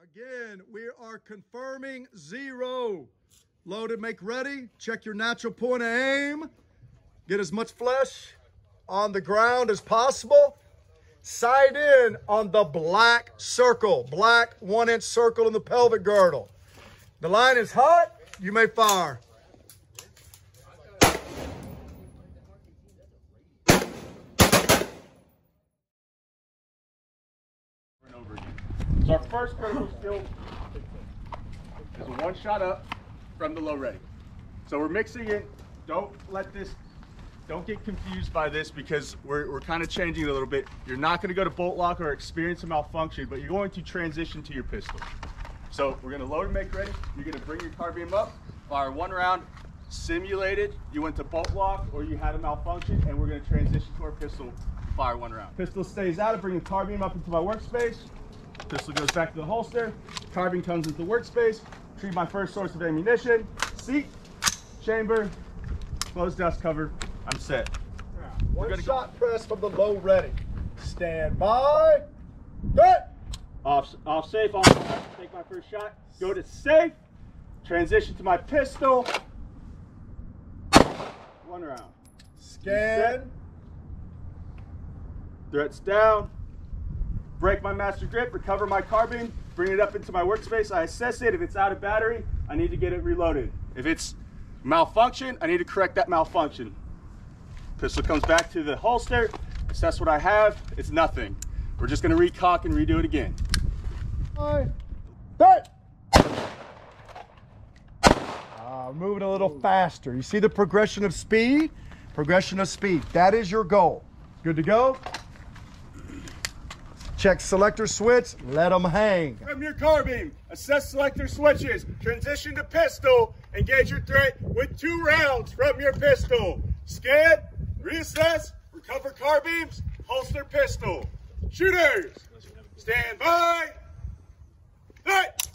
Again, we are confirming 0. Loaded, make ready. Check your natural point of aim. Get as much flesh on the ground as possible. Sight in on the black circle, black 1-inch circle in the pelvic girdle. The line is hot, you may fire. So our first critical skill is a 1 shot up from the low ready. So we're mixing it. Don't get confused by this because we're kind of changing it a little bit. You're not going to go to bolt lock or experience a malfunction, but you're going to transition to your pistol. So we're going to load and make ready. You're going to bring your carbine up, fire 1 round, simulated. You went to bolt lock or you had a malfunction, and we're going to transition to our pistol, fire 1 round. Pistol stays out, I bring the carbine up into my workspace. Pistol goes back to the holster. Carbine comes into the workspace. Retrieve my first source of ammunition. Seat, chamber, closed dust cover. I'm set. One shot press from the low ready. Stand by. Good. Off safe. I'll take my first shot. Go to safe. Transition to my pistol. 1 round. Scan. Threats down. Break my master grip, recover my carbine, bring it up into my workspace. I assess it. If it's out of battery, I need to get it reloaded. If it's malfunction, I need to correct that malfunction. Pistol comes back to the holster, assess what I have. It's nothing. We're just going to recock and redo it again. Moving a little faster. You see the progression of speed? Progression of speed. That is your goal. Good to go? Check selector switch, let them hang. From your carbine, assess selector switches, transition to pistol, engage your threat with 2 rounds from your pistol. Scan, reassess, recover carbines, holster pistol. Shooters, stand by. Hit!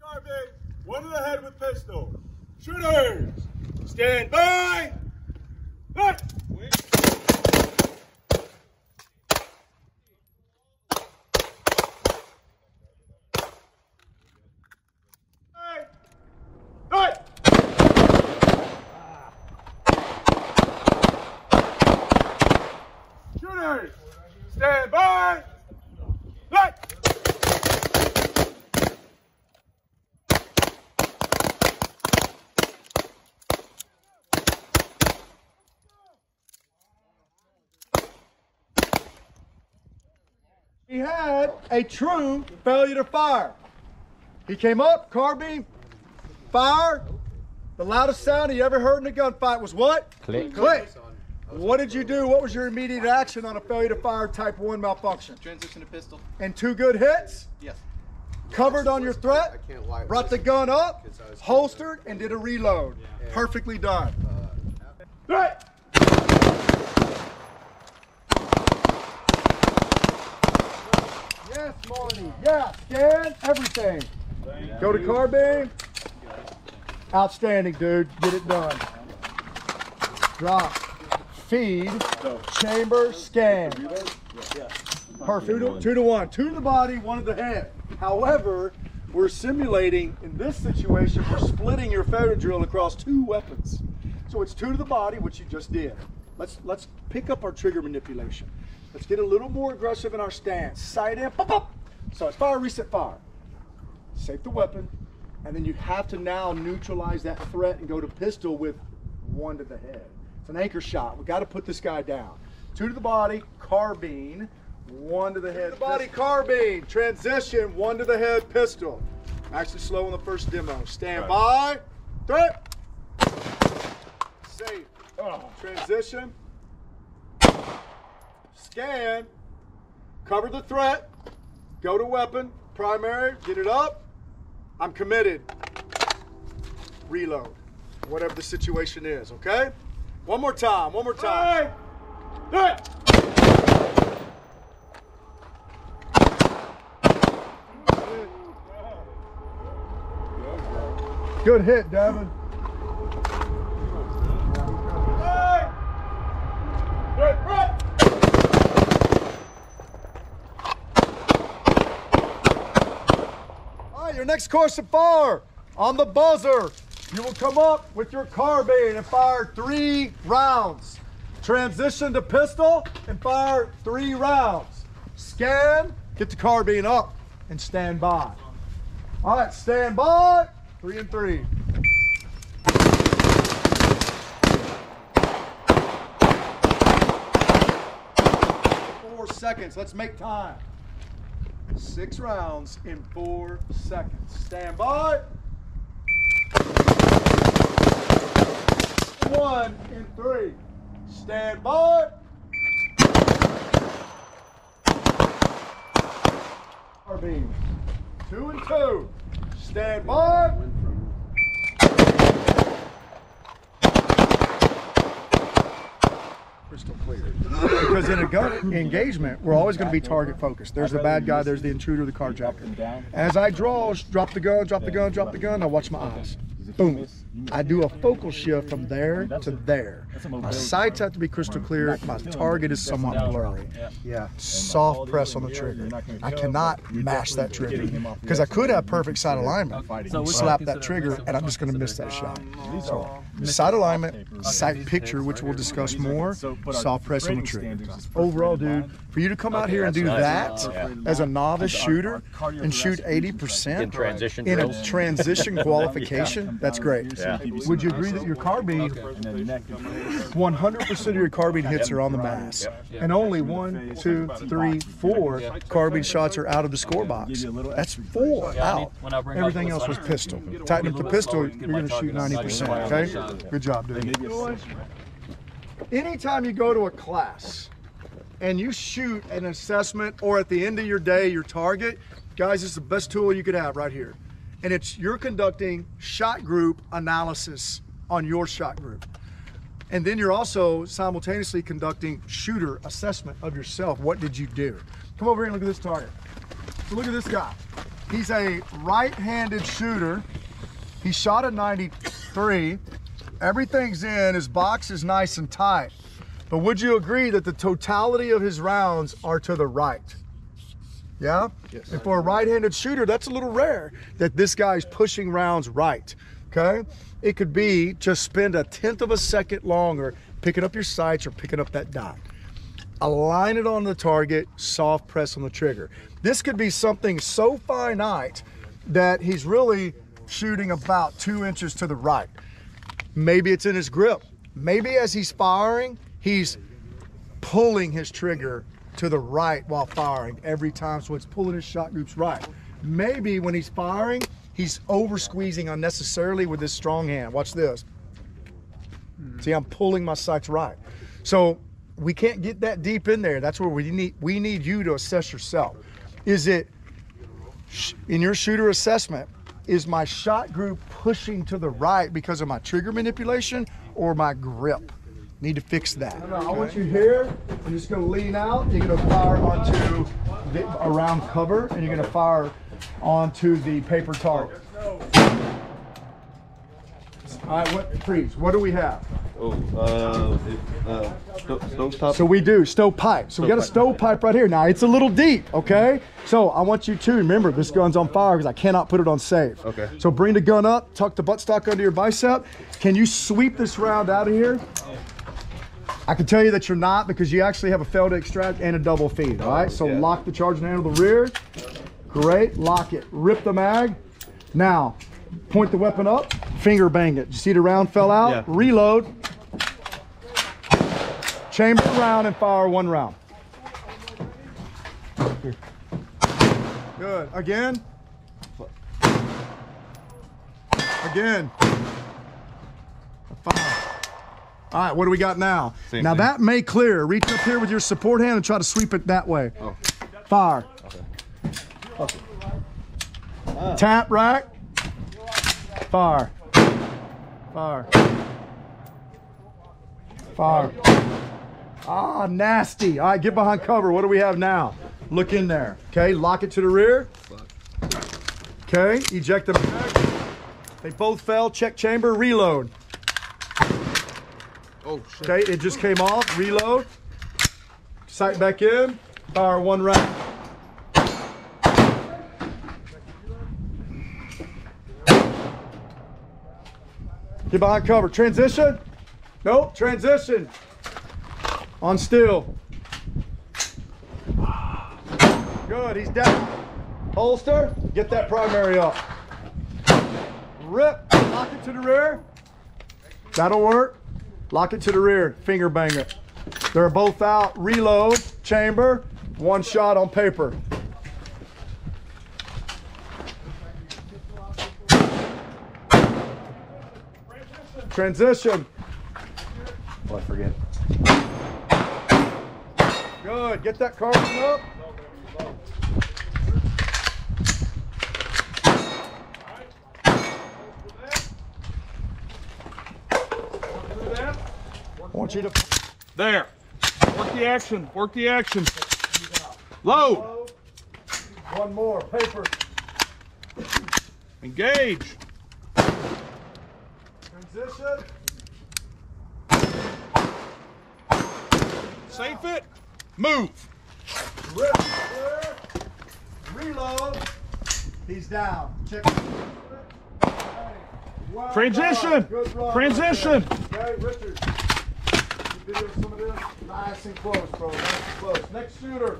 Carbine, 1 to the head with pistol. Shooters, stand by. Hit! Shooters, stand by. Hit! He had a true failure to fire. He came up, carbine, fire. The loudest sound he ever heard in a gunfight was what? Click. Click. What did you do? What was your immediate action on a failure to fire type 1 malfunction? Transition to pistol. And 2 good hits? Yes. Covered on your threat, brought the gun up, holstered, and did a reload. Perfectly done. Threat! Yes, Marty. Yeah, scan everything. Go to carbine. Outstanding, dude. Get it done. Drop. Feed. Chamber. Scan. Perfect. 2 to 1. 2 to the body, 1 to the head. However, we're simulating, in this situation, we're splitting your failure drill across 2 weapons. So it's 2 to the body, which you just did. Let's pick up our trigger manipulation. Let's get a little more aggressive in our stance. Sight in, pop, pop. So it's fire, reset, fire. Save the weapon, and then you have to now neutralize that threat and go to pistol with 1 to the head. It's an anchor shot. We got to put this guy down. 2 to the body, carbine, 1 to the head. 2 to the body, carbine, transition, 1 to the head, pistol. Actually slow on the first demo. Stand by, threat. Safe. Transition. Scan, cover the threat, go to weapon, primary, get it up. I'm committed. Reload, whatever the situation is, okay? One more time, one more time. Hey! Good hit, Devin. All right, your next course of fire. On the buzzer, you will come up with your carbine and fire 3 rounds. Transition to pistol and fire 3 rounds. Scan, get the carbine up, and stand by. All right, stand by. 3 and 3. 4 seconds. Let's make time. 6 rounds in 4 seconds. Stand by. 1 and 3. Stand by. Carbine. 2 and 2. Stand by. Crystal clear. Because in a gun engagement, we're always going to be target focused. There's the bad guy, there's the intruder, the carjacker. As I draw, drop the gun, drop the gun, drop the gun, I watch my eyes. Boom. I do a focal shift from there to there. My sights have to be crystal clear. My target is somewhat blurry. Yeah, soft press on the trigger. I cannot mash that trigger because I could have perfect sight alignment. Slap that trigger and I'm just going to miss that shot. So, sight alignment, sight picture, which we'll discuss more, soft press on the trigger. Overall, dude, for you to come out here and do that as a novice shooter and shoot 80% in a transition qualification, that's great. Would you agree that your carbine, 100% of your carbine hits are on the mass, and only 1, 2, 3, 4 carbine shots are out of the score box? That's 4 out. Everything else was pistol. Tighten up the pistol, you're going to shoot 90%. Okay, good job, dude. Anytime you go to a class and you shoot an assessment, or at the end of your day, your target, guys, it's the best tool you could have right here. And it's you're conducting shot group analysis on your shot group. And then you're also simultaneously conducting shooter assessment of yourself. What did you do? Come over here and look at this target. So look at this guy. He's a right-handed shooter. He shot a 93. Everything's in, his box is nice and tight. But would you agree that the totality of his rounds are to the right? Yeah? Yes. And for a right-handed shooter, that's a little rare that this guy's pushing rounds right, okay? It could be just spend a 1/10 of a second longer picking up your sights or picking up that dot. Align it on the target, soft press on the trigger. This could be something so finite that he's really shooting about 2 inches to the right. Maybe it's in his grip. Maybe as he's firing, he's pulling his trigger to the right while firing every time, so it's pulling his shot groups right. Maybe when he's firing, he's over squeezing unnecessarily with his strong hand. Watch this. See, I'm pulling my sights right. So we can't get that deep in there. That's where we need you to assess yourself. Is it, in your shooter assessment, is my shot group pushing to the right because of my trigger manipulation or my grip? Need to fix that. I want you here. I'm just going to lean out. You're going to fire onto around cover, and you're going to fire onto the paper target. All right, freeze. What do we have? Stovepipe. So we do stovepipe. So we got a stovepipe right here. Now it's a little deep, okay? So I want you to remember this gun's on fire because I cannot put it on safe. Okay. So bring the gun up, tuck the buttstock under your bicep. Can you sweep this round out of here? I can tell you that you're not, because you actually have a fail to extract and a double feed, all right? So lock the charging handle to the rear. Great, lock it. Rip the mag. Now, point the weapon up, finger bang it. You see the round fell out? Yeah. Reload. Chamber the round and fire 1 round. Good. Again. Again. Fire. All right, what do we got now? Same now thing. that may clear. Reach up here with your support hand and try to sweep it that way. Oh. Fire. Okay. Tap rack. Fire. Fire. Fire. Ah, nasty. All right, get behind cover. What do we have now? Look in there. Okay, lock it to the rear. Okay, eject the mag. They both fell. Check chamber. Reload. Oh, shit. Okay, it just came off. Reload. Sight back in. Fire one round. Get behind cover. Transition. Nope. Transition. On still. Good. He's down. Holster. Get that primary up. Rip. Lock it to the rear. That'll work. Lock it to the rear. Finger bang it. They're both out. Reload. Chamber. One shot on paper. Transition. Oh, I forget. Good. Get that carbine up. I want you to. There. Work the action. Work the action. Load. One more. Paper. Engage. Transition. Safe it. Move. Rip. Clear. Reload. He's down. Check. Well Transition. done. Good run. Transition. Okay, Richard. Video some of this. Nice and close, bro. Nice and close. Next shooter.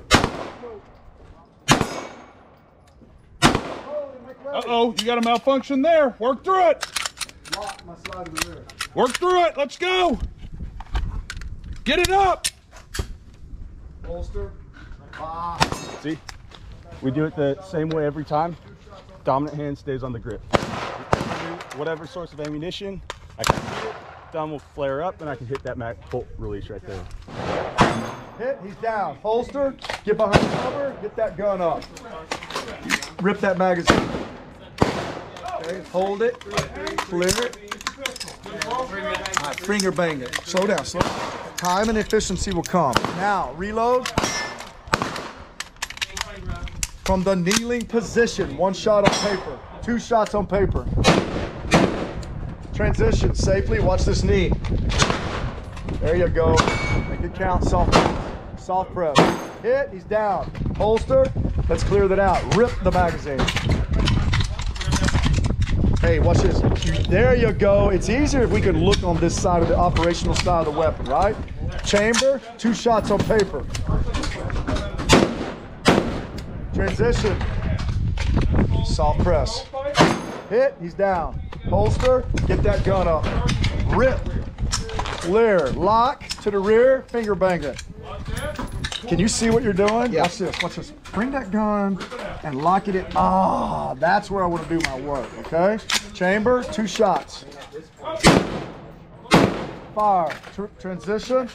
Uh-oh, you got a malfunction there. Work through it. Lock my slide to the rear. Work through it. Let's go. Get it up. Holster. Ah. See? We do it the same way every time. Dominant hand stays on the grip. Whatever source of ammunition, I can hit it. Thumb will flare up and I can hit that bolt release right there. Hit, he's down. Holster, get behind cover, get that gun up. Rip that magazine. Okay, hold it, clear it. All right, finger bang it. Slow down, slow down. Time and efficiency will come. Now, reload. From the kneeling position, one shot on paper, two shots on paper. Transition safely, watch this knee. There you go. Make it count, soft press. Hit, he's down. Holster, let's clear that out. Rip the magazine. Hey, watch this. There you go. It's easier if we can look on this side of the operational side of the weapon, right? Chamber, two shots on paper. Transition. Soft press. Hit, he's down. Holster, get that gun up. Rip. Clear. Lock to the rear, finger bang it. Can you see what you're doing? Yeah. Watch this, watch this. Bring that gun and lock it in. Ah, that's where I want to do my work, okay? Chamber, two shots. Fire. Transition.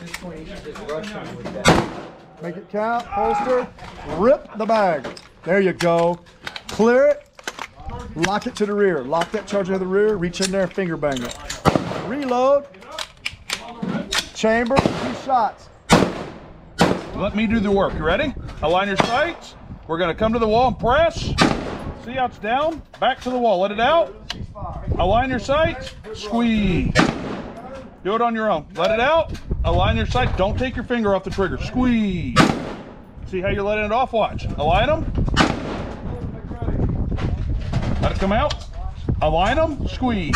Make it count. Holster. Rip the bag. There you go. Clear it. Lock it to the rear. Lock that charger to the rear. Reach in there and finger bang it. Reload. Chamber. Two shots. Let me do the work. You ready? Align your sights. We're going to come to the wall and press. See how it's down? Back to the wall. Let it out. Align your sights. Squeeze. Do it on your own. Let it out. Align your sights. Don't take your finger off the trigger. Squeeze. See how you're letting it off? Watch. Align them. Let it come out. Align them. Squeeze.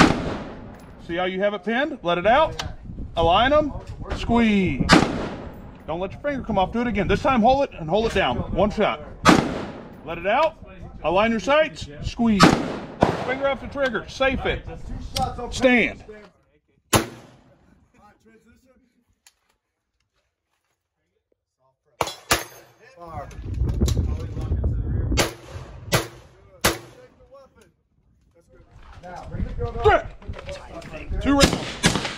See how you have it pinned? Let it out. Align them. Squeeze. Don't let your finger come off. Do it again. This time hold it and hold it down. One shot. Let it out. Align your sights. Squeeze. Finger off the trigger. Safe it. Stand. Grip. Two rounds.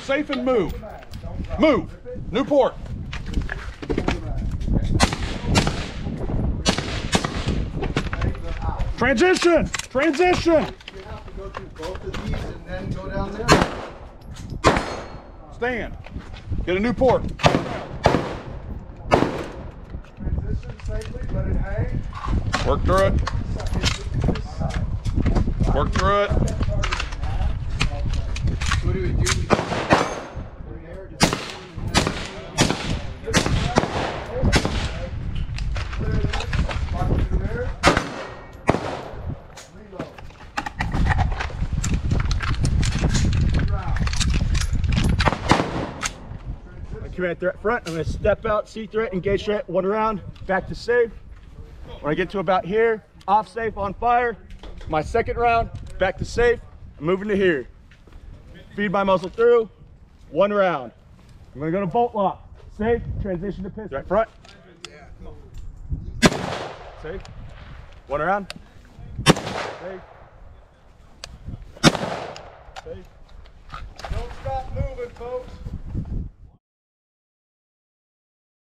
Safe and move. Move. New port. Transition. Transition. You have to go through both of these and then go down there. Stand. Get a new port. Transition safely, let it hang. Work through it. Work through it. command threat front. I'm gonna step out, see threat, engage threat, 1 round, back to safe. When I get to about here, off safe, on fire. My 2nd round, back to safe, I'm moving to here. Feed my muzzle through, 1 round. I'm gonna go to bolt lock. Safe, transition to pistol. Right front. Safe. 1 round. Safe. Safe. Don't stop moving, folks.